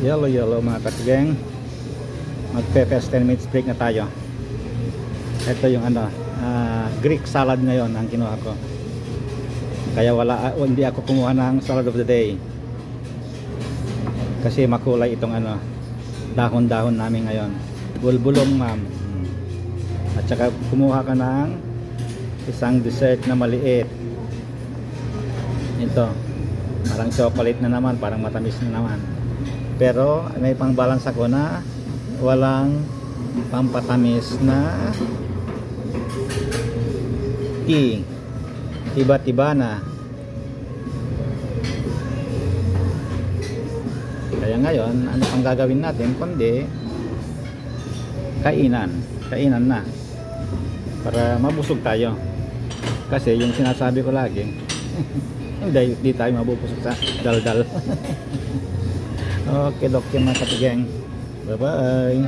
Yellow mga katigeng. Magpe-first 10 minutes break na tayo. Ito yung Greek salad ngayon ang kinuha ko. Kaya hindi ako kumuha ng salad of the day. Kasi makulay itong dahon-dahon namin ngayon. Bulbulong ma'am. At saka kumuha ka ng isang dessert na maliit. Ito. Parang chocolate na naman, parang matamis na naman. Pero may pang-balance ako na walang pampatamis na tea. Tiba-tiba na. Kaya ngayon, ano pang gagawin natin kundi kainan na para mabusog tayo. Kasi yung sinasabi ko lagi hindi tayo mabubusog sa daldal. Okay, mga katigeng. Bye bye.